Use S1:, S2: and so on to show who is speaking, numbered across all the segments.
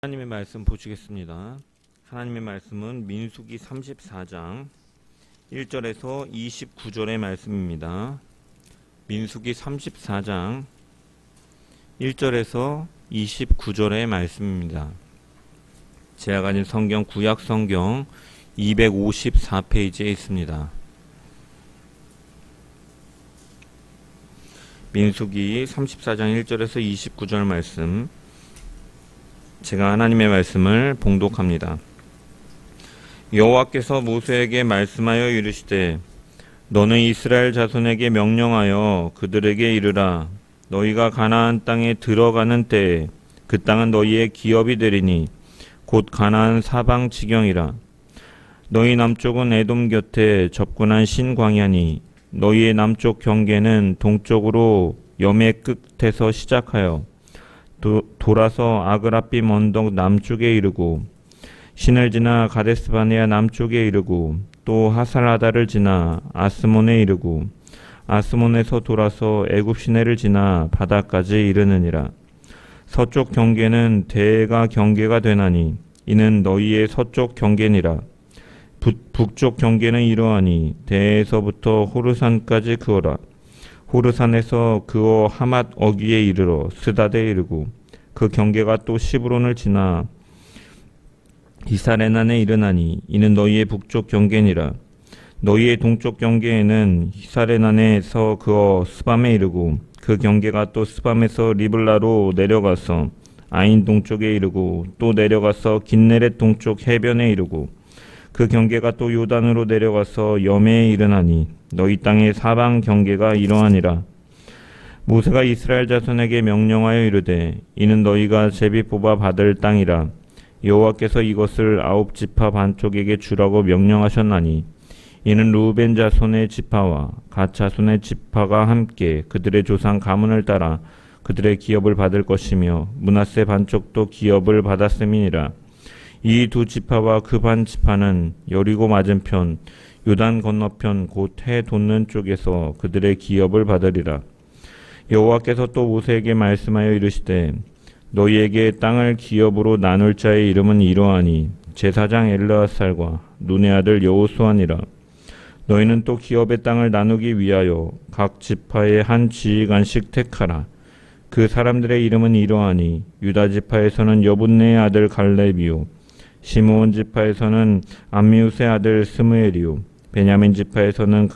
S1: 하나님의 말씀 보시겠습니다. 하나님의 말씀은 민수기 34장 1절에서 29절의 말씀입니다. 민수기 34장 1절에서 29절의 말씀입니다. 제가 가진 성경 구약 성경 254페이지에 있습니다. 민수기 34장 1절에서 29절 말씀, 제가 하나님의 말씀을 봉독합니다. 여호와께서 모세에게 말씀하여 이르시되 너는 이스라엘 자손에게 명령하여 그들에게 이르라. 너희가 가나안 땅에 들어가는 때에 그 땅은 너희의 기업이 되리니 곧 가나안 사방 지경이라. 너희 남쪽은 에돔 곁에 접근한 신광야니 너희의 남쪽 경계는 동쪽으로 염해 끝에서 시작하여 돌아서 아그라빔 언덕 남쪽에 이르고 신을 지나 가데스바네아 남쪽에 이르고 또 하살하다를 지나 아스몬에 이르고 아스몬에서 돌아서 애굽 시내를 지나 바다까지 이르느니라. 서쪽 경계는 대가 경계가 되나니 이는 너희의 서쪽 경계니라. 북쪽 경계는 이러하니 대에서부터 호르산까지 그어라. 호르산에서 그어 하맛 어귀에 이르러 스다데 이르고 그 경계가 또 시브론을 지나 히사레난에 이르나니 이는 너희의 북쪽 경계니라. 너희의 동쪽 경계에는 히사레난에서 그어 스밤에 이르고 그 경계가 또 스밤에서 리블라로 내려가서 아인 동쪽에 이르고 또 내려가서 긴네렛 동쪽 해변에 이르고 그 경계가 또 요단으로 내려가서 염해에 이르나니 너희 땅의 사방 경계가 이러하니라. 모세가 이스라엘 자손에게 명령하여 이르되 이는 너희가 제비 뽑아 받을 땅이라. 여호와께서 이것을 아홉 지파 반쪽에게 주라고 명령하셨나니 이는 루벤 자손의 지파와 갓 자손의 지파가 함께 그들의 조상 가문을 따라 그들의 기업을 받을 것이며 므낫세 반쪽도 기업을 받았음이니라. 이 두 지파와 그 반 지파는 여리고 맞은편 요단 건너편 곧 해 돋는 쪽에서 그들의 기업을 받으리라. 여호와께서 또 모세에게 말씀하여 이르시되 너희에게 땅을 기업으로 나눌 자의 이름은 이러하니 제사장 엘르아살과 눈의 아들 여호수아니라. 너희는 또 기업의 땅을 나누기 위하여 각 지파의 한 지휘관씩 택하라. 그 사람들의 이름은 이러하니 유다 지파에서는 여분네의 아들 갈렙이요 시므온 지파에서는 암미우스의 아들 스무엘이요 베냐민 지파에서는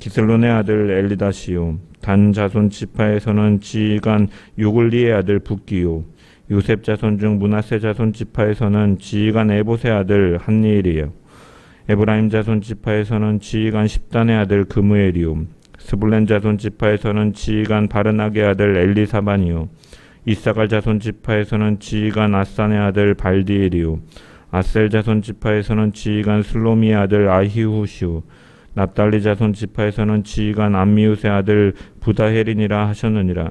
S1: 기슬론의 아들 엘리다시요 단 자손 지파에서는 지휘관 요글리의 아들 붓기요 요셉 자손 중 므낫세 자손 지파에서는 지휘관 에봇의 아들 한니엘이요 에브라임 자손 지파에서는 지휘관 십단의 아들 그무엘이요 스불렌 자손 지파에서는 지휘관 바르낙의 아들 엘리사반이요 이사갈 자손 지파에서는 지휘관 아산의 아들 발디엘이요 아셀 자손 지파에서는 지휘관 슬로미의 아들 아히후시요 납달리 자손 지파에서는 지휘관 암미우스의 아들 부다헤린이라 하셨느니라.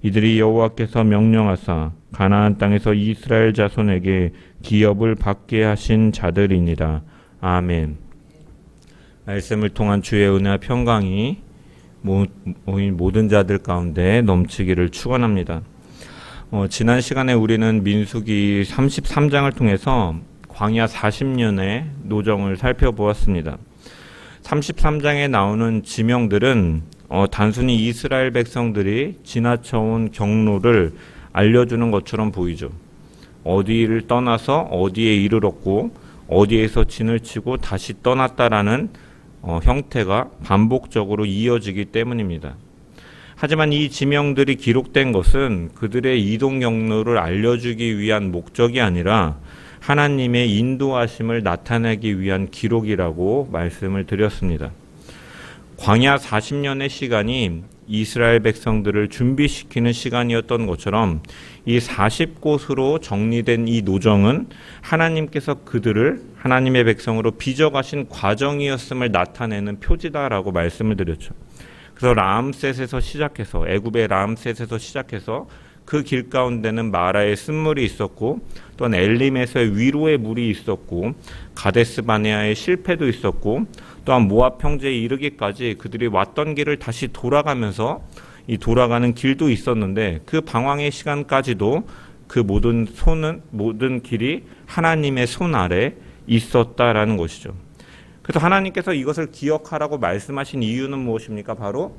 S1: 이들이 여호와께서 명령하사 가나안 땅에서 이스라엘 자손에게 기업을 받게 하신 자들이니라. 아멘. 말씀을 통한 주의 은혜와 평강이 모인 모든 자들 가운데 넘치기를 축원합니다. 지난 시간에 우리는 민수기 33장을 통해서 광야 40년의 노정을 살펴보았습니다. 33장에 나오는 지명들은 단순히 이스라엘 백성들이 지나쳐온 경로를 알려주는 것처럼 보이죠. 어디를 떠나서 어디에 이르렀고 어디에서 진을 치고 다시 떠났다라는 형태가 반복적으로 이어지기 때문입니다. 하지만 이 지명들이 기록된 것은 그들의 이동 경로를 알려주기 위한 목적이 아니라 하나님의 인도하심을 나타내기 위한 기록이라고 말씀을 드렸습니다. 광야 40년의 시간이 이스라엘 백성들을 준비시키는 시간이었던 것처럼 이 40곳으로 정리된 이 노정은 하나님께서 그들을 하나님의 백성으로 빚어가신 과정이었음을 나타내는 표지다라고 말씀을 드렸죠. 그래서 라암셋에서 시작해서 애굽의 라암셋에서 시작해서 그 길 가운데는 마라의 쓴물이 있었고 또한 엘림에서의 위로의 물이 있었고 가데스 바네아의 실패도 있었고 또한 모압 평지에 이르기까지 그들이 왔던 길을 다시 돌아가면서 이 돌아가는 길도 있었는데 그 방황의 시간까지도 그 모든 길이 하나님의 손 아래 있었다라는 것이죠. 그래서 하나님께서 이것을 기억하라고 말씀하신 이유는 무엇입니까? 바로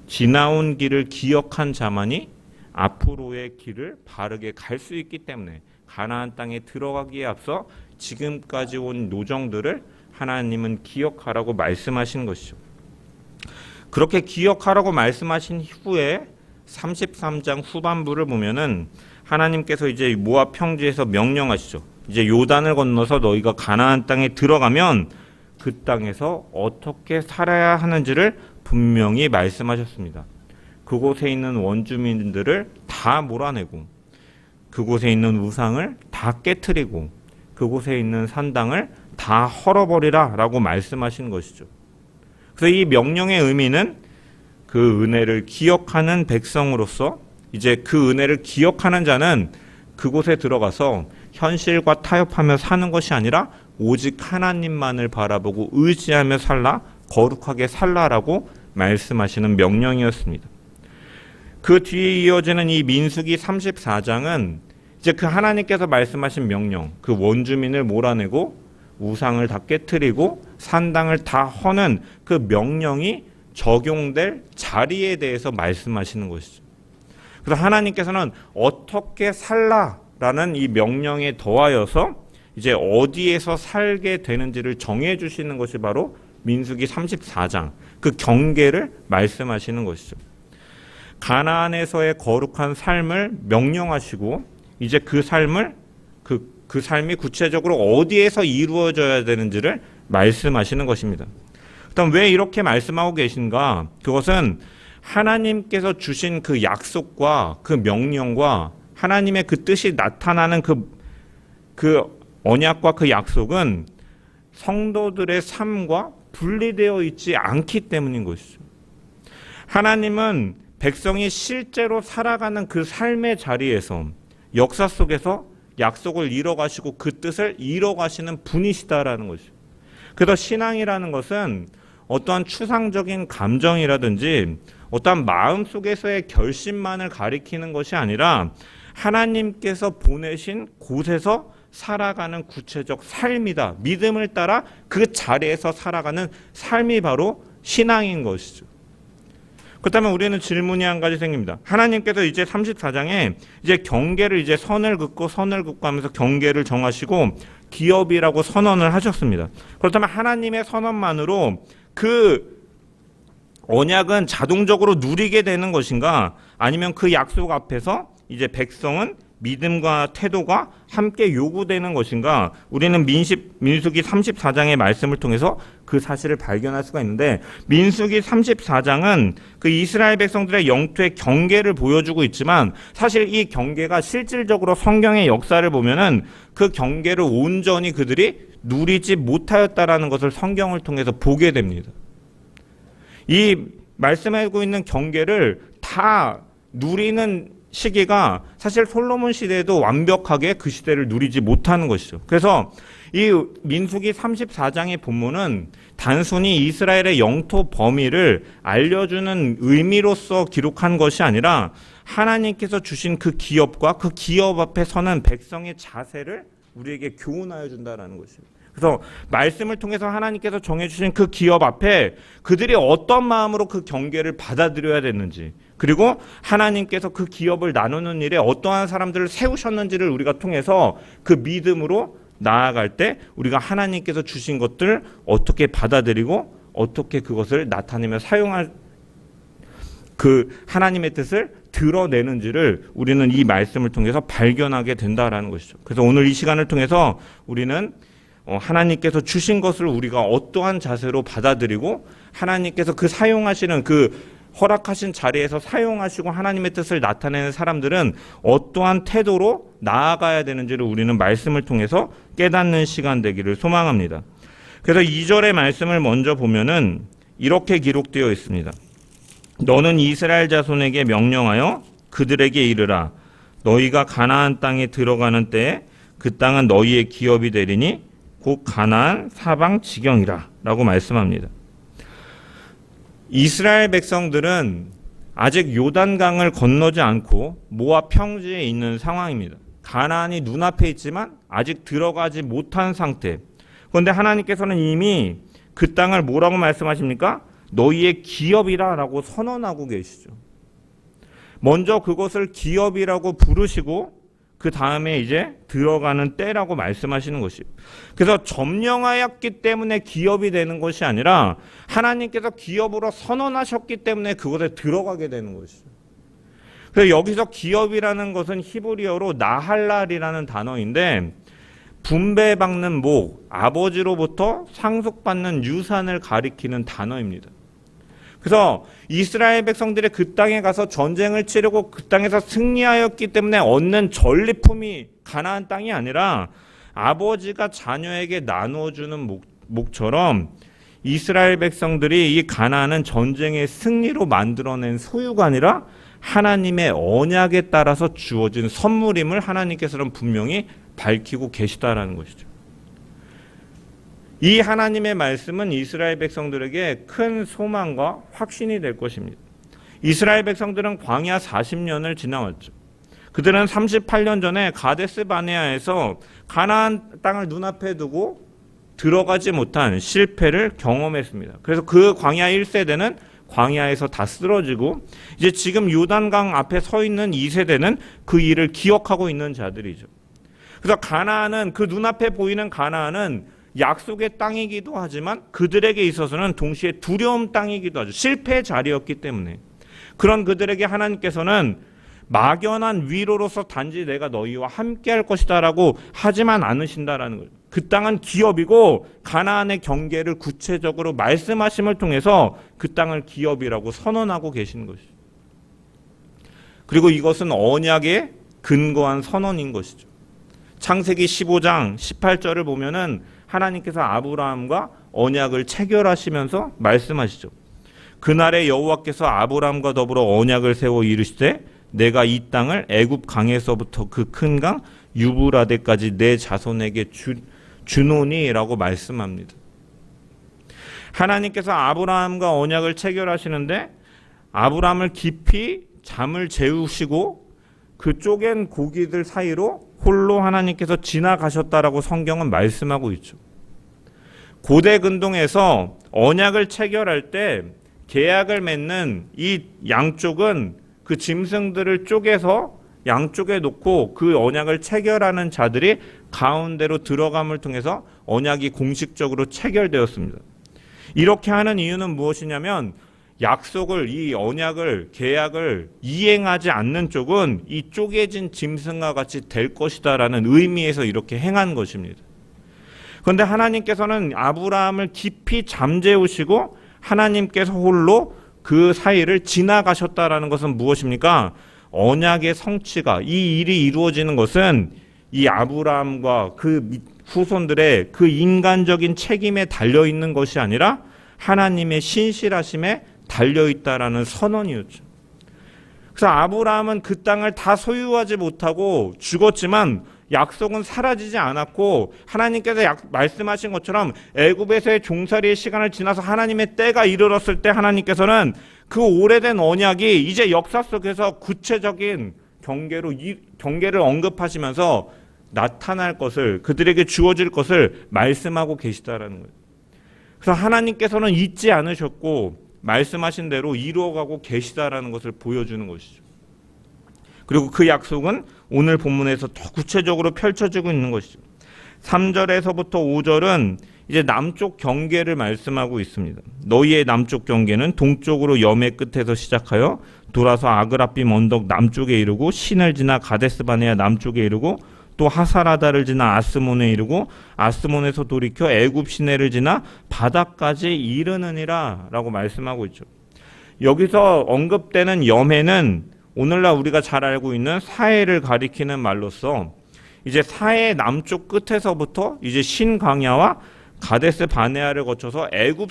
S1: 지나온 길을 기억한 자만이 앞으로의 길을 바르게 갈 수 있기 때문에 가나안 땅에 들어가기에 앞서 지금까지 온 노정들을 하나님은 기억하라고 말씀하신 것이죠. 그렇게 기억하라고 말씀하신 후에 33장 후반부를 보면은 하나님께서 이제 모압 평지에서 명령하시죠. 이제 요단을 건너서 너희가 가나안 땅에 들어가면 그 땅에서 어떻게 살아야 하는지를 분명히 말씀하셨습니다. 그곳에 있는 원주민들을 다 몰아내고 그곳에 있는 우상을 다 깨트리고 그곳에 있는 산당을 다 헐어버리라 라고 말씀하신 것이죠. 그래서 이 명령의 의미는 그 은혜를 기억하는 백성으로서 이제 그 은혜를 기억하는 자는 그곳에 들어가서 현실과 타협하며 사는 것이 아니라 오직 하나님만을 바라보고 의지하며 살라, 거룩하게 살라라고 말씀하시는 명령이었습니다. 그 뒤에 이어지는 이 민수기 34장은 이제 그 하나님께서 말씀하신 명령, 그 원주민을 몰아내고 우상을 다 깨트리고 산당을 다 허는 그 명령이 적용될 자리에 대해서 말씀하시는 것이죠. 그래서 하나님께서는 어떻게 살라라는 이 명령에 더하여서 이제 어디에서 살게 되는지를 정해 주시는 것이 바로 민수기 34장, 그 경계를 말씀하시는 것이죠. 가나안에서의 거룩한 삶을 명령하시고 이제 그 삶을 그 삶이 구체적으로 어디에서 이루어져야 되는지를 말씀하시는 것입니다. 그럼 왜 이렇게 말씀하고 계신가? 그것은 하나님께서 주신 그 약속과 그 명령과 하나님의 그 뜻이 나타나는 그 언약과 그 약속은 성도들의 삶과 분리되어 있지 않기 때문인 것이죠. 하나님은 백성이 실제로 살아가는 그 삶의 자리에서 역사 속에서 약속을 이뤄가시고 그 뜻을 이뤄가시는 분이시다라는 것이죠. 그래서 신앙이라는 것은 어떠한 추상적인 감정이라든지 어떠한 마음속에서의 결심만을 가리키는 것이 아니라 하나님께서 보내신 곳에서 살아가는 구체적 삶이다. 믿음을 따라 그 자리에서 살아가는 삶이 바로 신앙인 것이죠. 그렇다면 우리는 질문이 한 가지 생깁니다. 하나님께서 이제 34장에 이제 경계를 이제 선을 긋고 하면서 경계를 정하시고 기업이라고 선언을 하셨습니다. 그렇다면 하나님의 선언만으로 그 언약은 자동적으로 누리게 되는 것인가? 아니면 그 약속 앞에서 이제 백성은 믿음과 태도가 함께 요구되는 것인가? 우리는 민수기 34장의 말씀을 통해서 그 사실을 발견할 수가 있는데, 민수기 34장은 그 이스라엘 백성들의 영토의 경계를 보여주고 있지만 사실 이 경계가 실질적으로 성경의 역사를 보면은 그 경계를 온전히 그들이 누리지 못하였다라는 것을 성경을 통해서 보게 됩니다. 이 말씀하고 있는 경계를 다 누리는 시기가 사실 솔로몬 시대에도 완벽하게 그 시대를 누리지 못하는 것이죠. 그래서 이 민수기 34장의 본문은 단순히 이스라엘의 영토 범위를 알려주는 의미로서 기록한 것이 아니라 하나님께서 주신 그 기업과 그 기업 앞에 서는 백성의 자세를 우리에게 교훈하여 준다라는 것입니다. 그래서 말씀을 통해서 하나님께서 정해주신 그 기업 앞에 그들이 어떤 마음으로 그 경계를 받아들여야 되는지, 그리고 하나님께서 그 기업을 나누는 일에 어떠한 사람들을 세우셨는지를 우리가 통해서 그 믿음으로 나아갈 때 우리가 하나님께서 주신 것들을 어떻게 받아들이고 어떻게 그것을 나타내며 사용할 그 하나님의 뜻을 드러내는지를 우리는 이 말씀을 통해서 발견하게 된다라는 것이죠. 그래서 오늘 이 시간을 통해서 우리는 하나님께서 주신 것을 우리가 어떠한 자세로 받아들이고 하나님께서 그 사용하시는 그 허락하신 자리에서 사용하시고 하나님의 뜻을 나타내는 사람들은 어떠한 태도로 나아가야 되는지를 우리는 말씀을 통해서 깨닫는 시간 되기를 소망합니다. 그래서 2절의 말씀을 먼저 보면은 이렇게 기록되어 있습니다. 너는 이스라엘 자손에게 명령하여 그들에게 이르라. 너희가 가나안 땅에 들어가는 때에 그 땅은 너희의 기업이 되리니 곧 가나안 사방 지경이라 라고 말씀합니다. 이스라엘 백성들은 아직 요단강을 건너지 않고 모압 평지에 있는 상황입니다. 가나안이 눈앞에 있지만 아직 들어가지 못한 상태. 그런데 하나님께서는 이미 그 땅을 뭐라고 말씀하십니까? 너희의 기업이라 라고 선언하고 계시죠. 먼저 그것을 기업이라고 부르시고 그 다음에 이제 들어가는 때라고 말씀하시는 것이에요. 그래서 점령하였기 때문에 기업이 되는 것이 아니라 하나님께서 기업으로 선언하셨기 때문에 그것에 들어가게 되는 것이죠. 그래서 여기서 기업이라는 것은 히브리어로 나할랄이라는 단어인데 분배받는 목, 아버지로부터 상속받는 유산을 가리키는 단어입니다. 그래서 이스라엘 백성들이 그 땅에 가서 전쟁을 치르고 그 땅에서 승리하였기 때문에 얻는 전리품이 가나안 땅이 아니라 아버지가 자녀에게 나누어주는 목처럼 이스라엘 백성들이 이 가나안은 전쟁의 승리로 만들어낸 소유가 아니라 하나님의 언약에 따라서 주어진 선물임을 하나님께서는 분명히 밝히고 계시다라는 것이죠. 이 하나님의 말씀은 이스라엘 백성들에게 큰 소망과 확신이 될 것입니다. 이스라엘 백성들은 광야 40년을 지나왔죠. 그들은 38년 전에 가데스 바네아에서 가나안 땅을 눈앞에 두고 들어가지 못한 실패를 경험했습니다. 그래서 그 광야 1세대는 광야에서 다 쓰러지고 이제 지금 요단강 앞에 서 있는 2세대는 그 일을 기억하고 있는 자들이죠. 그래서 가나안은 그 눈앞에 보이는 가나안은 약속의 땅이기도 하지만 그들에게 있어서는 동시에 두려움 땅이기도 하죠. 실패의 자리였기 때문에. 그런 그들에게 하나님께서는 막연한 위로로서 단지 내가 너희와 함께 할 것이다 라고 하지만 않으신다라는 거예요. 그 땅은 기업이고 가나안의 경계를 구체적으로 말씀하심을 통해서 그 땅을 기업이라고 선언하고 계신 것이죠. 그리고 이것은 언약에 근거한 선언인 것이죠. 창세기 15장 18절을 보면은 하나님께서 아브라함과 언약을 체결하시면서 말씀하시죠. 그날에 여호와께서 아브라함과 더불어 언약을 세워 이르시되 내가 이 땅을 애굽 강에서부터 그 큰 강 유브라데까지 내 자손에게 주노니라고 말씀합니다. 하나님께서 아브라함과 언약을 체결하시는데 아브라함을 깊이 잠을 재우시고 그 쪼갠 고기들 사이로 홀로 하나님께서 지나가셨다라고 성경은 말씀하고 있죠. 고대 근동에서 언약을 체결할 때 계약을 맺는 이 양쪽은 그 짐승들을 쪼개서 양쪽에 놓고 그 언약을 체결하는 자들이 가운데로 들어감을 통해서 언약이 공식적으로 체결되었습니다. 이렇게 하는 이유는 무엇이냐면 약속을, 이 언약을, 계약을 이행하지 않는 쪽은 이 쪼개진 짐승과 같이 될 것이다라는 의미에서 이렇게 행한 것입니다. 그런데 하나님께서는 아브라함을 깊이 잠재우시고 하나님께서 홀로 그 사이를 지나가셨다라는 것은 무엇입니까? 언약의 성취가, 이 일이 이루어지는 것은 이 아브라함과 그 후손들의 그 인간적인 책임에 달려있는 것이 아니라 하나님의 신실하심에 달려있다라는 선언이었죠. 그래서 아브라함은 그 땅을 다 소유하지 못하고 죽었지만 약속은 사라지지 않았고 하나님께서 말씀하신 것처럼 애굽에서의 종살이의 시간을 지나서 하나님의 때가 이르렀을 때 하나님께서는 그 오래된 언약이 이제 역사 속에서 구체적인 경계를 언급하시면서 나타날 것을, 그들에게 주어질 것을 말씀하고 계시다라는 거예요. 그래서 하나님께서는 잊지 않으셨고 말씀하신 대로 이루어가고 계시다라는 것을 보여주는 것이죠. 그리고 그 약속은 오늘 본문에서 더 구체적으로 펼쳐지고 있는 것이죠. 3절에서부터 5절은 이제 남쪽 경계를 말씀하고 있습니다. 너희의 남쪽 경계는 동쪽으로 염해 끝에서 시작하여 돌아서 아그라빔 언덕 남쪽에 이르고 신을 지나 가데스바네아 남쪽에 이르고 또 하사라다를 지나 아스몬에 이르고 아스몬에서 돌이켜 애굽 시내를 지나 바다까지 이르느니라 라고 말씀하고 있죠. 여기서 언급되는 염해는 오늘날 우리가 잘 알고 있는 사해를 가리키는 말로서 이제 사해 남쪽 끝에서부터 이제 신광야와 가데스 바네아를 거쳐서 애굽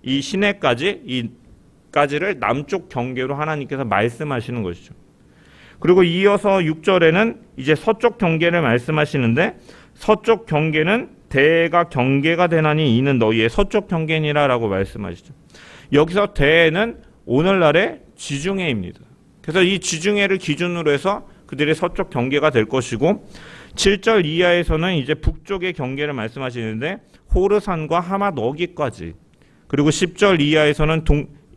S1: 이 시내까지를 남쪽 경계로 하나님께서 말씀하시는 것이죠. 그리고 이어서 6절에는 이제 서쪽 경계를 말씀하시는데 서쪽 경계는 대가 경계가 되나니 이는 너희의 서쪽 경계니라 라고 말씀하시죠. 여기서 대는 오늘날의 지중해입니다. 그래서 이 지중해를 기준으로 해서 그들의 서쪽 경계가 될 것이고 7절 이하에서는 이제 북쪽의 경계를 말씀하시는데 호르산과 하맛 어기까지, 그리고 10절 이하에서는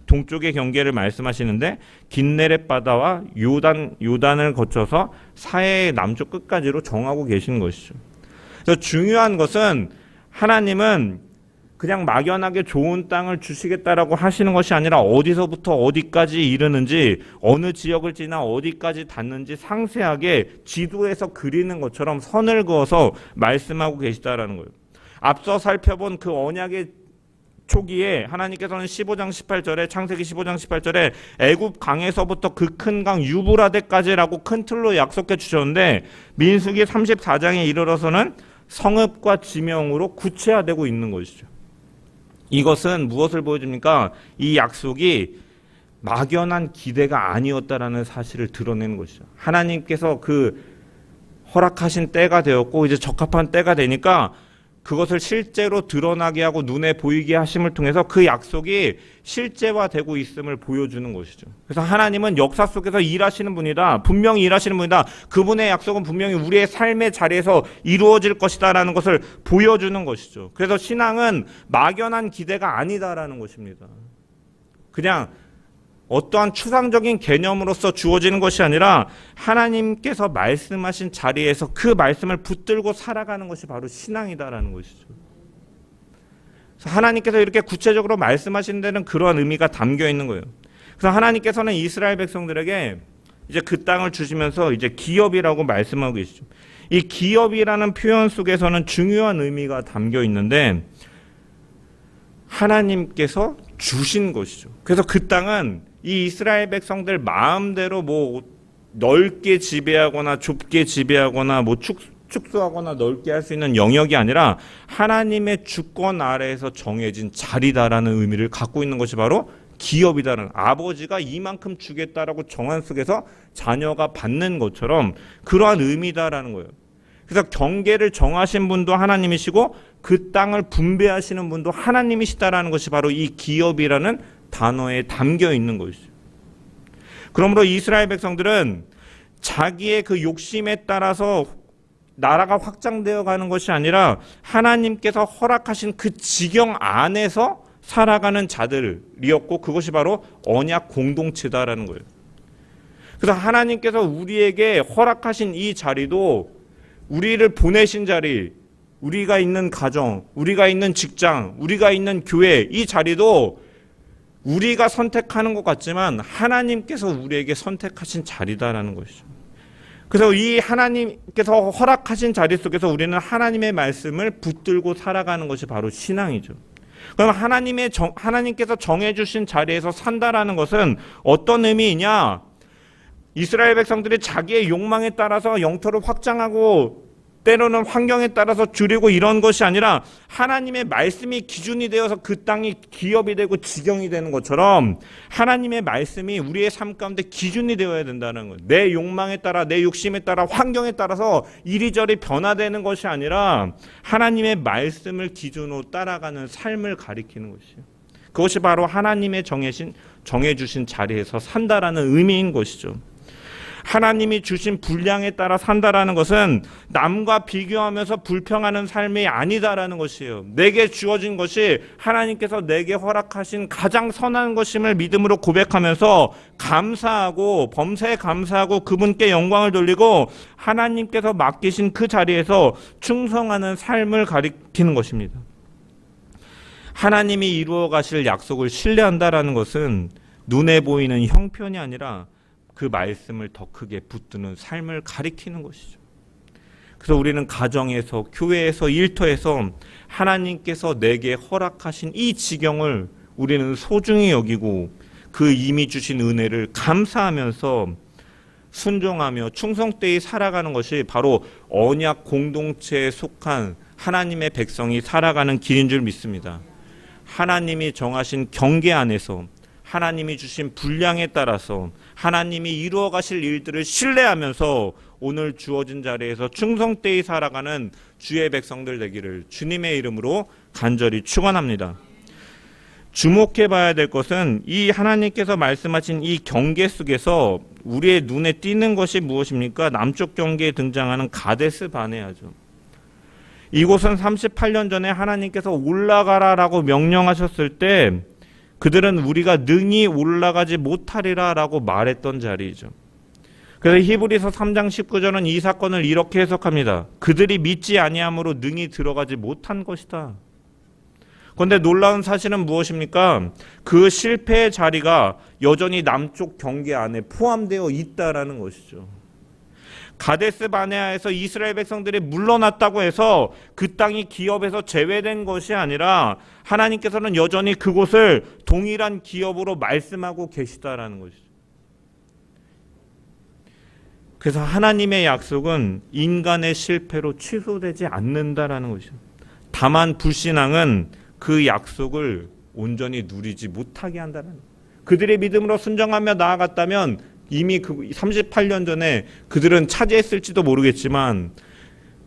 S1: 동쪽의 경계를 말씀하시는데 긴네렛 바다와 요단을 거쳐서 사해의 남쪽 끝까지로 정하고 계신 것이죠. 그래서 중요한 것은 하나님은 그냥 막연하게 좋은 땅을 주시겠다라고 하시는 것이 아니라 어디서부터 어디까지 이르는지, 어느 지역을 지나 어디까지 닿는지 상세하게 지도에서 그리는 것처럼 선을 그어서 말씀하고 계시다라는 거예요. 앞서 살펴본 그 언약의 초기에 하나님께서는 15장 18절에 창세기 15장 18절에 애굽 강에서부터 그 큰 강 유브라데까지라고 큰 틀로 약속해 주셨는데 민수기 34장에 이르러서는 성읍과 지명으로 구체화되고 있는 것이죠. 이것은 무엇을 보여줍니까? 이 약속이 막연한 기대가 아니었다라는 사실을 드러내는 것이죠. 하나님께서 그 허락하신 때가 되었고 이제 적합한 때가 되니까 그것을 실제로 드러나게 하고 눈에 보이게 하심을 통해서 그 약속이 실제화되고 있음을 보여주는 것이죠. 그래서 하나님은 역사 속에서 일하시는 분이다. 분명히 일하시는 분이다. 그분의 약속은 분명히 우리의 삶의 자리에서 이루어질 것이다라는 것을 보여주는 것이죠. 그래서 신앙은 막연한 기대가 아니다라는 것입니다. 그냥 어떠한 추상적인 개념으로서 주어지는 것이 아니라 하나님께서 말씀하신 자리에서 그 말씀을 붙들고 살아가는 것이 바로 신앙이다라는 것이죠. 그래서 하나님께서 이렇게 구체적으로 말씀하신 데는 그러한 의미가 담겨 있는 거예요. 그래서 하나님께서는 이스라엘 백성들에게 이제 그 땅을 주시면서 이제 기업이라고 말씀하고 계시죠. 이 기업이라는 표현 속에서는 중요한 의미가 담겨 있는데 하나님께서 주신 것이죠. 그래서 그 땅은 이 이스라엘 백성들 마음대로 뭐 넓게 지배하거나 좁게 지배하거나 뭐 축소하거나 넓게 할 수 있는 영역이 아니라 하나님의 주권 아래에서 정해진 자리다라는 의미를 갖고 있는 것이 바로 기업이다라는, 아버지가 이만큼 주겠다라고 정한 속에서 자녀가 받는 것처럼 그러한 의미다라는 거예요. 그래서 경계를 정하신 분도 하나님이시고 그 땅을 분배하시는 분도 하나님이시다라는 것이 바로 이 기업이라는 단어에 담겨 있는 것이죠. 그러므로 이스라엘 백성들은 자기의 그 욕심에 따라서 나라가 확장되어 가는 것이 아니라 하나님께서 허락하신 그 지경 안에서 살아가는 자들이었고 그것이 바로 언약 공동체다라는 거예요. 그래서 하나님께서 우리에게 허락하신 이 자리도 우리를 보내신 자리, 우리가 있는 가정, 우리가 있는 직장, 우리가 있는 교회, 이 자리도 우리가 선택하는 것 같지만 하나님께서 우리에게 선택하신 자리다라는 것이죠. 그래서 이 하나님께서 허락하신 자리 속에서 우리는 하나님의 말씀을 붙들고 살아가는 것이 바로 신앙이죠. 그럼 하나님께서 정해주신 자리에서 산다라는 것은 어떤 의미이냐? 이스라엘 백성들이 자기의 욕망에 따라서 영토를 확장하고 때로는 환경에 따라서 줄이고 이런 것이 아니라 하나님의 말씀이 기준이 되어서 그 땅이 기업이 되고 지경이 되는 것처럼 하나님의 말씀이 우리의 삶 가운데 기준이 되어야 된다는 거예요. 내 욕망에 따라, 내 욕심에 따라, 환경에 따라서 이리저리 변화되는 것이 아니라 하나님의 말씀을 기준으로 따라가는 삶을 가리키는 것이에요. 그것이 바로 하나님의 정해주신 자리에서 산다라는 의미인 것이죠. 하나님이 주신 분량에 따라 산다라는 것은 남과 비교하면서 불평하는 삶이 아니다라는 것이에요. 내게 주어진 것이 하나님께서 내게 허락하신 가장 선한 것임을 믿음으로 고백하면서 감사하고 범사에 감사하고 그분께 영광을 돌리고 하나님께서 맡기신 그 자리에서 충성하는 삶을 가리키는 것입니다. 하나님이 이루어 가실 약속을 신뢰한다라는 것은 눈에 보이는 형편이 아니라 그 말씀을 더 크게 붙드는 삶을 가리키는 것이죠. 그래서 우리는 가정에서, 교회에서, 일터에서 하나님께서 내게 허락하신 이 지경을 우리는 소중히 여기고 그 이미 주신 은혜를 감사하면서 순종하며 충성되이 살아가는 것이 바로 언약 공동체에 속한 하나님의 백성이 살아가는 길인 줄 믿습니다. 하나님이 정하신 경계 안에서 하나님이 주신 분량에 따라서 하나님이 이루어 가실 일들을 신뢰하면서 오늘 주어진 자리에서 충성되이 살아가는 주의 백성들 되기를 주님의 이름으로 간절히 축원합니다. 주목해 봐야 될 것은 이 하나님께서 말씀하신 이 경계 속에서 우리의 눈에 띄는 것이 무엇입니까? 남쪽 경계에 등장하는 가데스 바네아죠. 이곳은 38년 전에 하나님께서 올라가라라고 명령하셨을 때 그들은 우리가 능히 올라가지 못하리라라고 말했던 자리이죠. 그래서 히브리서 3장 19절은 이 사건을 이렇게 해석합니다. 그들이 믿지 아니함으로 능히 들어가지 못한 것이다. 그런데 놀라운 사실은 무엇입니까? 그 실패의 자리가 여전히 남쪽 경계 안에 포함되어 있다라는 것이죠. 가데스 바네아에서 이스라엘 백성들이 물러났다고 해서 그 땅이 기업에서 제외된 것이 아니라 하나님께서는 여전히 그곳을 동일한 기업으로 말씀하고 계시다라는 것이죠. 그래서 하나님의 약속은 인간의 실패로 취소되지 않는다라는 것이죠. 다만 불신앙은 그 약속을 온전히 누리지 못하게 한다는 거예요. 그들의 믿음으로 순종하며 나아갔다면 이미 그 38년 전에 그들은 차지했을지도 모르겠지만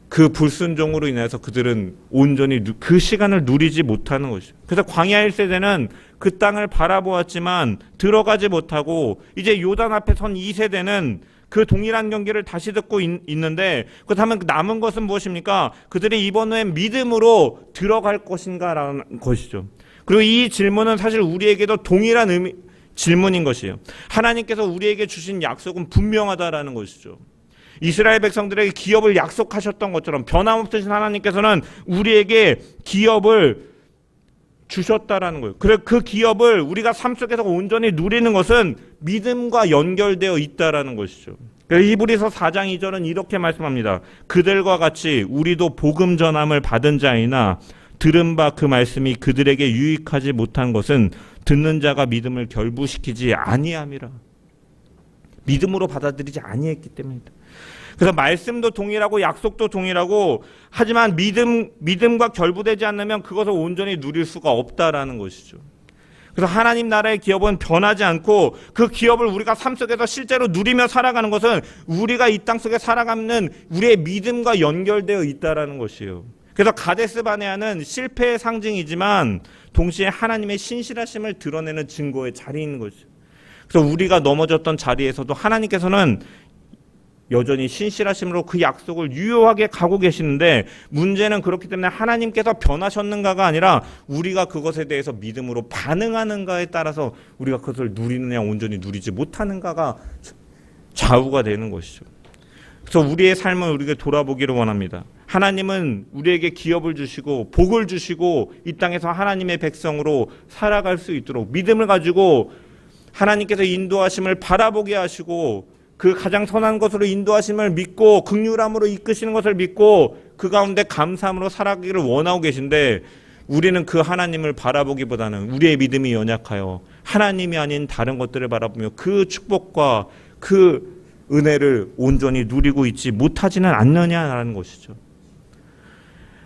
S1: 그 불순종으로 인해서 그들은 온전히 그 시간을 누리지 못하는 것이죠. 그래서 광야 1세대는 그 땅을 바라보았지만 들어가지 못하고 이제 요단 앞에 선 2세대는 그 동일한 경기를 다시 듣고 있는데 그렇다면 남은 것은 무엇입니까? 그들이 이번 후에 믿음으로 들어갈 것인가라는 것이죠. 그리고 이 질문은 사실 우리에게도 동일한 질문인 것이에요. 하나님께서 우리에게 주신 약속은 분명하다라는 것이죠. 이스라엘 백성들에게 기업을 약속하셨던 것처럼 변함없으신 하나님께서는 우리에게 기업을 주셨다라는 거예요. 그래 그 기업을 우리가 삶 속에서 온전히 누리는 것은 믿음과 연결되어 있다라는 것이죠. 히브리서 4장 2절은 이렇게 말씀합니다. 그들과 같이 우리도 복음 전함을 받은 자이나 들은 바 그 말씀이 그들에게 유익하지 못한 것은 듣는 자가 믿음을 결부시키지 아니함이라. 믿음으로 받아들이지 아니했기 때문이다. 그래서 말씀도 동일하고 약속도 동일하고 하지만 믿음과 결부되지 않으면 그것을 온전히 누릴 수가 없다라는 것이죠. 그래서 하나님 나라의 기업은 변하지 않고 그 기업을 우리가 삶 속에서 실제로 누리며 살아가는 것은 우리가 이 땅 속에 살아가는 우리의 믿음과 연결되어 있다라는 것이에요. 그래서 가데스 바네아는 실패의 상징이지만 동시에 하나님의 신실하심을 드러내는 증거의 자리에 있는 것이죠. 그래서 우리가 넘어졌던 자리에서도 하나님께서는 여전히 신실하심으로 그 약속을 유효하게 가고 계시는데 문제는 그렇기 때문에 하나님께서 변하셨는가가 아니라 우리가 그것에 대해서 믿음으로 반응하는가에 따라서 우리가 그것을 누리느냐 온전히 누리지 못하는가가 좌우가 되는 것이죠. 그래서 우리의 삶을 우리에게 돌아보기를 원합니다. 하나님은 우리에게 기업을 주시고 복을 주시고 이 땅에서 하나님의 백성으로 살아갈 수 있도록 믿음을 가지고 하나님께서 인도하심을 바라보게 하시고 그 가장 선한 것으로 인도하심을 믿고 긍휼함으로 이끄시는 것을 믿고 그 가운데 감사함으로 살아가기를 원하고 계신데 우리는 그 하나님을 바라보기보다는 우리의 믿음이 연약하여 하나님이 아닌 다른 것들을 바라보며 그 축복과 그 은혜를 온전히 누리고 있지 못하지는 않느냐라는 것이죠.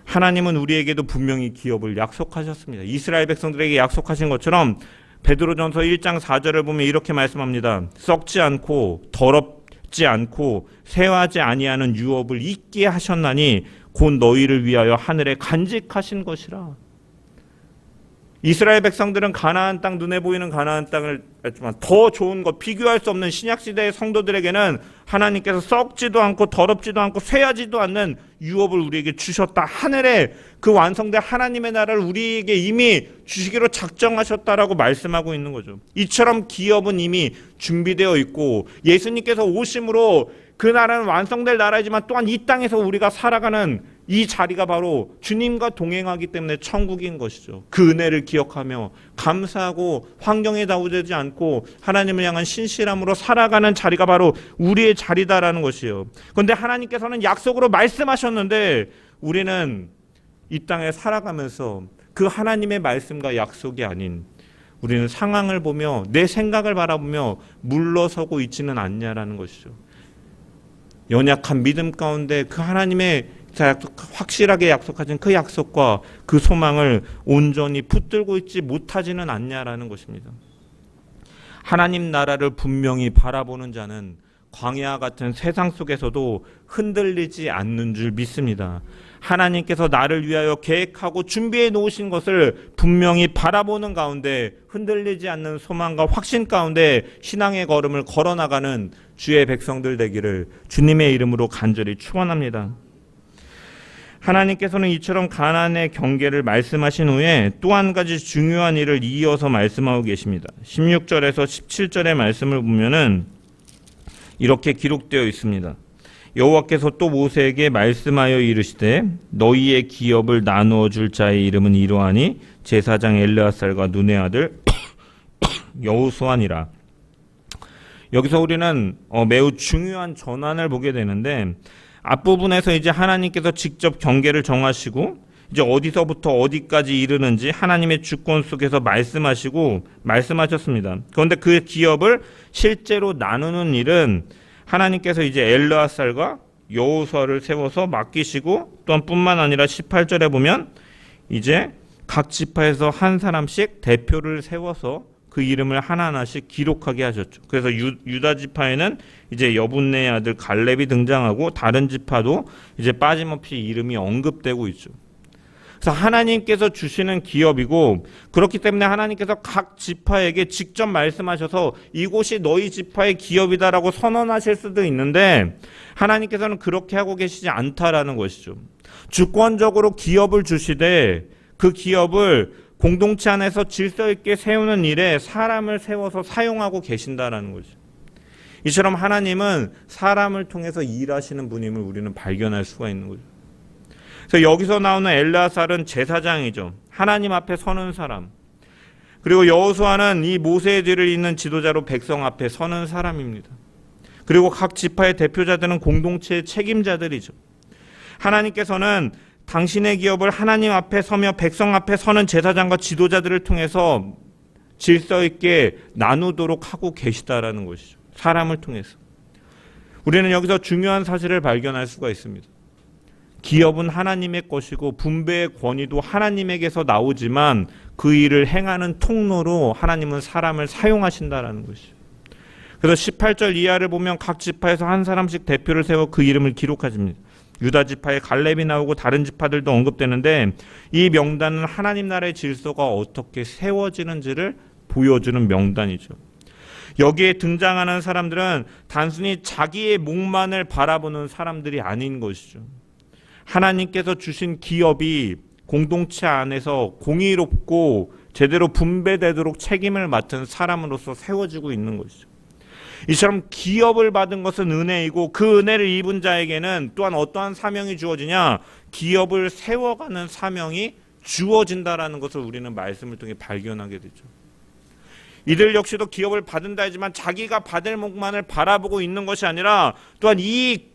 S1: 하나님은 우리에게도 분명히 기업을 약속하셨습니다. 이스라엘 백성들에게 약속하신 것처럼 베드로전서 1장 4절을 보면 이렇게 말씀합니다. 썩지 않고 더럽지 않고 쇠하지 아니하는 유업을 있게 하셨나니 곧 너희를 위하여 하늘에 간직하신 것이라. 이스라엘 백성들은 가나안 땅, 눈에 보이는 가나안 땅을 했지만 더 좋은 것, 비교할 수 없는 신약시대의 성도들에게는 하나님께서 썩지도 않고 더럽지도 않고 쇠하지도 않는 유업을 우리에게 주셨다. 하늘에 그 완성된 하나님의 나라를 우리에게 이미 주시기로 작정하셨다라고 말씀하고 있는 거죠. 이처럼 기업은 이미 준비되어 있고 예수님께서 오심으로 그 나라는 완성될 나라이지만 또한 이 땅에서 우리가 살아가는 이 자리가 바로 주님과 동행하기 때문에 천국인 것이죠. 그 은혜를 기억하며 감사하고 환경에 다우되지 않고 하나님을 향한 신실함으로 살아가는 자리가 바로 우리의 자리다라는 것이에요. 그런데 하나님께서는 약속으로 말씀하셨는데 우리는 이 땅에 살아가면서 그 하나님의 말씀과 약속이 아닌 우리는 상황을 보며 내 생각을 바라보며 물러서고 있지는 않냐라는 것이죠. 연약한 믿음 가운데 그 하나님의 확실하게 약속하신 그 약속과 그 소망을 온전히 붙들고 있지 못하지는 않냐라는 것입니다. 하나님 나라를 분명히 바라보는 자는 광야 같은 세상 속에서도 흔들리지 않는 줄 믿습니다. 하나님께서 나를 위하여 계획하고 준비해 놓으신 것을 분명히 바라보는 가운데 흔들리지 않는 소망과 확신 가운데 신앙의 걸음을 걸어나가는 주의 백성들 되기를 주님의 이름으로 간절히 축원합니다. 하나님께서는 이처럼 가나안의 경계를 말씀하신 후에 또 한 가지 중요한 일을 이어서 말씀하고 계십니다. 16절에서 17절의 말씀을 보면은 이렇게 기록되어 있습니다. 여호와께서 또 모세에게 말씀하여 이르시되 너희의 기업을 나누어 줄 자의 이름은 이러하니 제사장 엘르아살과 눈의 아들 여호수아니라. 여기서 우리는 매우 중요한 전환을 보게 되는데 앞부분에서 이제 하나님께서 직접 경계를 정하시고 이제 어디서부터 어디까지 이르는지 하나님의 주권 속에서 말씀하셨습니다. 그런데 그 기업을 실제로 나누는 일은 하나님께서 이제 엘르아살과 여호수아를 세워서 맡기시고 또한 뿐만 아니라 18절에 보면 이제 각 지파에서 한 사람씩 대표를 세워서 그 이름을 하나하나씩 기록하게 하셨죠. 그래서 유다 지파에는 이제 여분네의 아들 갈렙이 등장하고 다른 지파도 이제 빠짐없이 이름이 언급되고 있죠. 그래서 하나님께서 주시는 기업이고 그렇기 때문에 하나님께서 각 지파에게 직접 말씀하셔서 이곳이 너희 지파의 기업이다라고 선언하실 수도 있는데 하나님께서는 그렇게 하고 계시지 않다라는 것이죠. 주권적으로 기업을 주시되 그 기업을 공동체 안에서 질서 있게 세우는 일에 사람을 세워서 사용하고 계신다라는 거죠. 이처럼 하나님은 사람을 통해서 일하시는 분임을 우리는 발견할 수가 있는 거죠. 그래서 여기서 나오는 엘르아살은 제사장이죠. 하나님 앞에 서는 사람. 그리고 여호수아는 이 모세의 뒤를 잇는 지도자로 백성 앞에 서는 사람입니다. 그리고 각 지파의 대표자들은 공동체의 책임자들이죠. 하나님께서는 당신의 기업을 하나님 앞에 서며 백성 앞에 서는 제사장과 지도자들을 통해서 질서 있게 나누도록 하고 계시다라는 것이죠. 사람을 통해서. 우리는 여기서 중요한 사실을 발견할 수가 있습니다. 기업은 하나님의 것이고 분배의 권위도 하나님에게서 나오지만 그 일을 행하는 통로로 하나님은 사람을 사용하신다라는 것이죠. 그래서 18절 이하를 보면 각 지파에서 한 사람씩 대표를 세워 그 이름을 기록하십니다. 유다 지파의 갈렙이 나오고 다른 지파들도 언급되는데 이 명단은 하나님 나라의 질서가 어떻게 세워지는지를 보여주는 명단이죠. 여기에 등장하는 사람들은 단순히 자기의 목만을 바라보는 사람들이 아닌 것이죠. 하나님께서 주신 기업이 공동체 안에서 공의롭고 제대로 분배되도록 책임을 맡은 사람으로서 세워지고 있는 것이죠. 이처럼 기업을 받은 것은 은혜이고 그 은혜를 입은 자에게는 또한 어떠한 사명이 주어지냐? 기업을 세워가는 사명이 주어진다라는 것을 우리는 말씀을 통해 발견하게 되죠. 이들 역시도 기업을 받은다 하지만 자기가 받을 목만을 바라보고 있는 것이 아니라 또한 이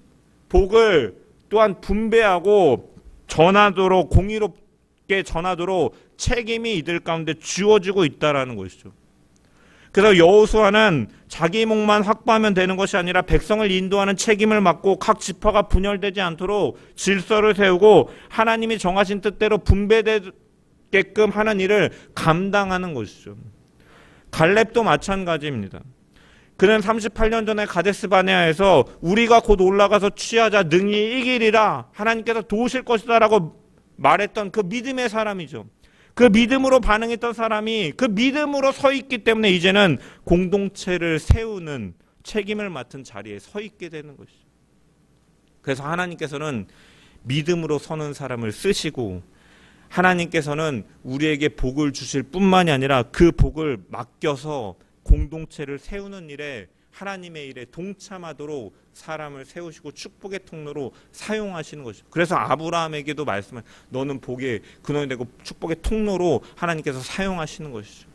S1: 복을 또한 분배하고 전하도록 공의롭게 전하도록 책임이 이들 가운데 주어지고 있다라는 것이죠. 그래서 여호수아는 자기 목만 확보하면 되는 것이 아니라 백성을 인도하는 책임을 맡고 각 지파가 분열되지 않도록 질서를 세우고 하나님이 정하신 뜻대로 분배되게끔 하는 일을 감당하는 것이죠. 갈렙도 마찬가지입니다. 그는 38년 전에 가데스 바네아에서 우리가 곧 올라가서 취하자 능히 이기리라 하나님께서 도우실 것이다 라고 말했던 그 믿음의 사람이죠. 그 믿음으로 반응했던 사람이 그 믿음으로 서 있기 때문에 이제는 공동체를 세우는 책임을 맡은 자리에 서 있게 되는 것이죠. 그래서 하나님께서는 믿음으로 서는 사람을 쓰시고 하나님께서는 우리에게 복을 주실 뿐만이 아니라 그 복을 맡겨서 공동체를 세우는 일에 하나님의 일에 동참하도록 사람을 세우시고 축복의 통로로 사용하시는 것이죠. 그래서 아브라함에게도 말씀을 너는 복의 근원이 되고 축복의 통로로 하나님께서 사용하시는 것이죠.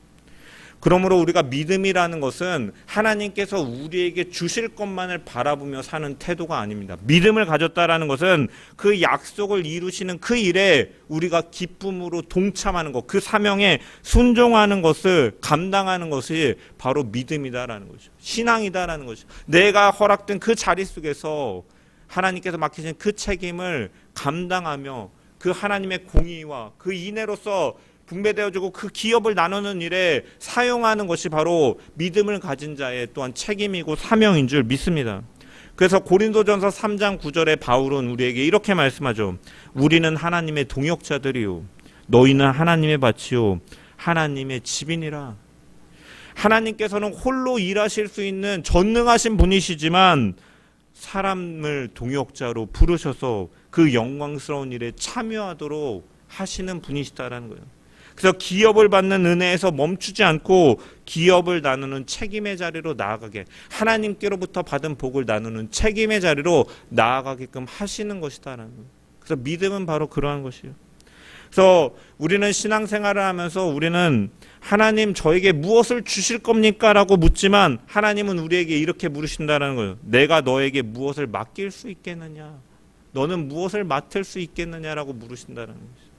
S1: 그러므로 우리가 믿음이라는 것은 하나님께서 우리에게 주실 것만을 바라보며 사는 태도가 아닙니다. 믿음을 가졌다라는 것은 그 약속을 이루시는 그 일에 우리가 기쁨으로 동참하는 것, 그 사명에 순종하는 것을 감당하는 것이 바로 믿음이다라는 것이죠. 신앙이다라는 것이죠. 내가 허락된 그 자리 속에서 하나님께서 맡기신 그 책임을 감당하며 그 하나님의 공의와 그 인애로서 분배되어지고 그 기업을 나누는 일에 사용하는 것이 바로 믿음을 가진 자의 또한 책임이고 사명인 줄 믿습니다. 그래서 고린도전서 3장 9절에 바울은 우리에게 이렇게 말씀하죠. 우리는 하나님의 동역자들이요 너희는 하나님의 밭이요 하나님의 집이니라. 하나님께서는 홀로 일하실 수 있는 전능하신 분이시지만 사람을 동역자로 부르셔서 그 영광스러운 일에 참여하도록 하시는 분이시다라는 거예요. 그래서 기업을 받는 은혜에서 멈추지 않고 기업을 나누는 책임의 자리로 나아가게, 하나님께로부터 받은 복을 나누는 책임의 자리로 나아가게끔 하시는 것이다라는 거예요. 그래서 믿음은 바로 그러한 것이에요. 그래서 우리는 신앙생활을 하면서 우리는 하나님 저에게 무엇을 주실 겁니까? 라고 묻지만 하나님은 우리에게 이렇게 물으신다는 거예요. 내가 너에게 무엇을 맡길 수 있겠느냐? 너는 무엇을 맡을 수 있겠느냐라고 물으신다는 거죠.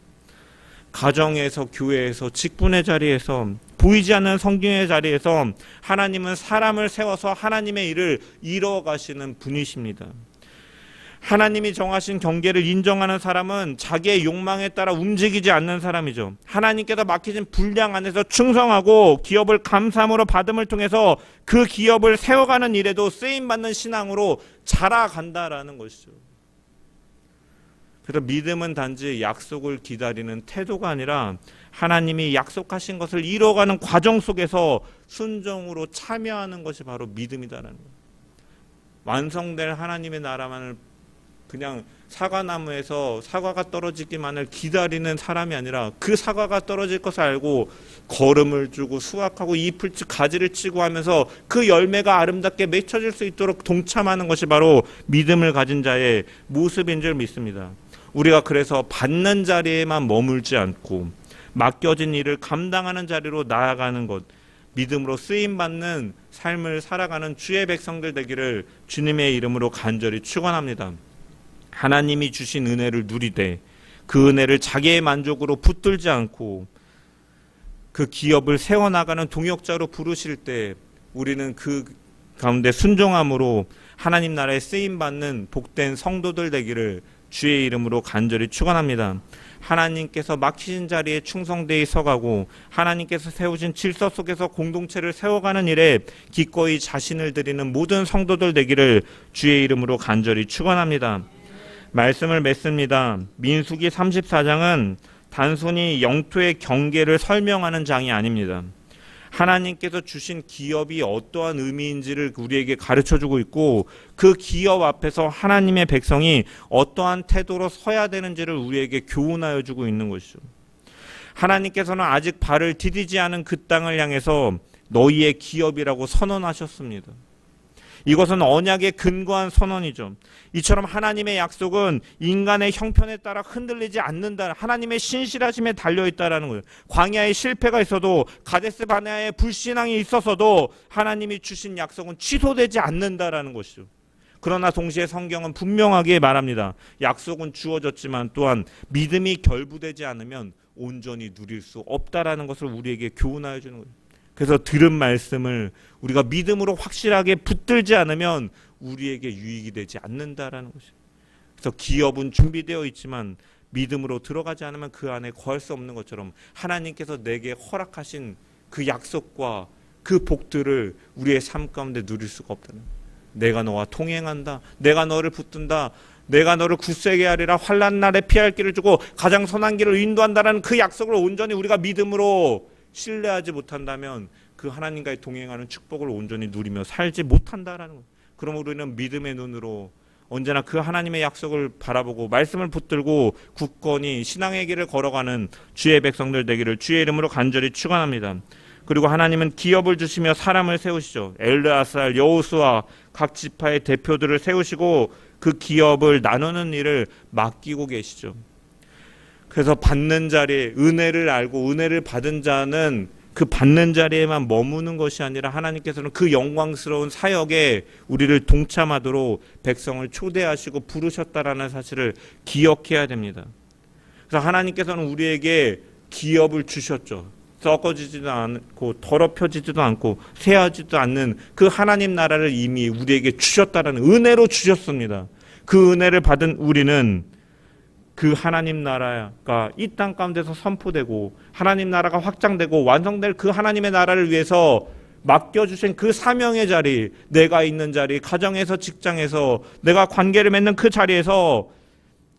S1: 가정에서, 교회에서, 직분의 자리에서, 보이지 않는 성경의 자리에서 하나님은 사람을 세워서 하나님의 일을 이뤄가시는 분이십니다. 하나님이 정하신 경계를 인정하는 사람은 자기의 욕망에 따라 움직이지 않는 사람이죠. 하나님께서 맡기신 분량 안에서 충성하고 기업을 감사함으로 받음을 통해서 그 기업을 세워가는 일에도 쓰임받는 신앙으로 자라간다라는 것이죠. 그래서 믿음은 단지 약속을 기다리는 태도가 아니라 하나님이 약속하신 것을 이뤄가는 과정 속에서 순종으로 참여하는 것이 바로 믿음이다라는 거예요. 완성될 하나님의 나라만을 그냥 사과나무에서 사과가 떨어지기만을 기다리는 사람이 아니라 그 사과가 떨어질 것을 알고 거름을 주고 수확하고 잎을 치고 가지를 치고 하면서 그 열매가 아름답게 맺혀질 수 있도록 동참하는 것이 바로 믿음을 가진 자의 모습인 줄 믿습니다. 우리가 그래서 받는 자리에만 머물지 않고 맡겨진 일을 감당하는 자리로 나아가는 것, 믿음으로 쓰임받는 삶을 살아가는 주의 백성들 되기를 주님의 이름으로 간절히 축원합니다. 하나님이 주신 은혜를 누리되 그 은혜를 자기의 만족으로 붙들지 않고 그 기업을 세워나가는 동역자로 부르실 때 우리는 그 가운데 순종함으로 하나님 나라에 쓰임받는 복된 성도들 되기를 주의 이름으로 간절히 축원합니다. 하나님께서 맡기신 자리에 충성되이 서가고 하나님께서 세우신 질서 속에서 공동체를 세워가는 일에 기꺼이 자신을 드리는 모든 성도들 되기를 주의 이름으로 간절히 축원합니다. 말씀을 맺습니다. 민수기 34장은 단순히 영토의 경계를 설명하는 장이 아닙니다. 하나님께서 주신 기업이 어떠한 의미인지를 우리에게 가르쳐주고 있고 그 기업 앞에서 하나님의 백성이 어떠한 태도로 서야 되는지를 우리에게 교훈하여 주고 있는 것이죠. 하나님께서는 아직 발을 디디지 않은 그 땅을 향해서 너희의 기업이라고 선언하셨습니다. 이것은 언약에 근거한 선언이죠. 이처럼 하나님의 약속은 인간의 형편에 따라 흔들리지 않는다. 하나님의 신실하심에 달려있다라는 거예요. 광야의 실패가 있어도 가데스 바네아의 불신앙이 있어서도 하나님이 주신 약속은 취소되지 않는다라는 것이죠. 그러나 동시에 성경은 분명하게 말합니다. 약속은 주어졌지만 또한 믿음이 결부되지 않으면 온전히 누릴 수 없다라는 것을 우리에게 교훈하여 주는 거예요. 그래서 들은 말씀을 우리가 믿음으로 확실하게 붙들지 않으면 우리에게 유익이 되지 않는다라는 것이에요. 그래서 기업은 준비되어 있지만 믿음으로 들어가지 않으면 그 안에 거할 수 없는 것처럼 하나님께서 내게 허락하신 그 약속과 그 복들을 우리의 삶 가운데 누릴 수가 없다는 거예요. 내가 너와 통행한다. 내가 너를 붙든다. 내가 너를 굳세게 하리라. 환난 날에 피할 길을 주고 가장 선한 길을 인도한다라는 그 약속을 온전히 우리가 믿음으로 신뢰하지 못한다면 그 하나님과의 동행하는 축복을 온전히 누리며 살지 못한다라는 거예요. 그럼 우리는 믿음의 눈으로 언제나 그 하나님의 약속을 바라보고 말씀을 붙들고 굳건히 신앙의 길을 걸어가는 주의 백성들 되기를 주의 이름으로 간절히 축원합니다. 그리고 하나님은 기업을 주시며 사람을 세우시죠. 엘르아살, 여호수아 각 지파의 대표들을 세우시고 그 기업을 나누는 일을 맡기고 계시죠. 그래서 받는 자리에 은혜를 알고 은혜를 받은 자는 그 받는 자리에만 머무는 것이 아니라 하나님께서는 그 영광스러운 사역에 우리를 동참하도록 백성을 초대하시고 부르셨다라는 사실을 기억해야 됩니다. 그래서 하나님께서는 우리에게 기업을 주셨죠. 썩어지지도 않고 더럽혀지지도 않고 쇠하지도 않는 그 하나님 나라를 이미 우리에게 주셨다라는 은혜로 주셨습니다. 그 은혜를 받은 우리는 그 하나님 나라가 이 땅 가운데서 선포되고 하나님 나라가 확장되고 완성될 그 하나님의 나라를 위해서
S2: 맡겨주신 그 사명의 자리, 내가 있는 자리, 가정에서, 직장에서, 내가 관계를 맺는 그 자리에서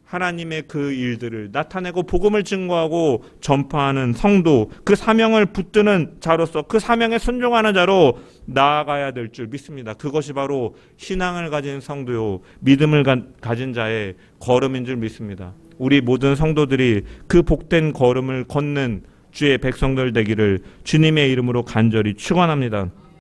S2: 하나님의 그 일들을 나타내고 복음을 증거하고 전파하는 성도, 그 사명을 붙드는 자로서 그 사명에 순종하는 자로 나아가야 될 줄 믿습니다. 그것이 바로 신앙을 가진 성도요, 믿음을 가진 자의 걸음인 줄 믿습니다. 우리 모든 성도들이 그 복된 걸음을 걷는 주의 백성들 되기를 주님의 이름으로 간절히 축원합니다.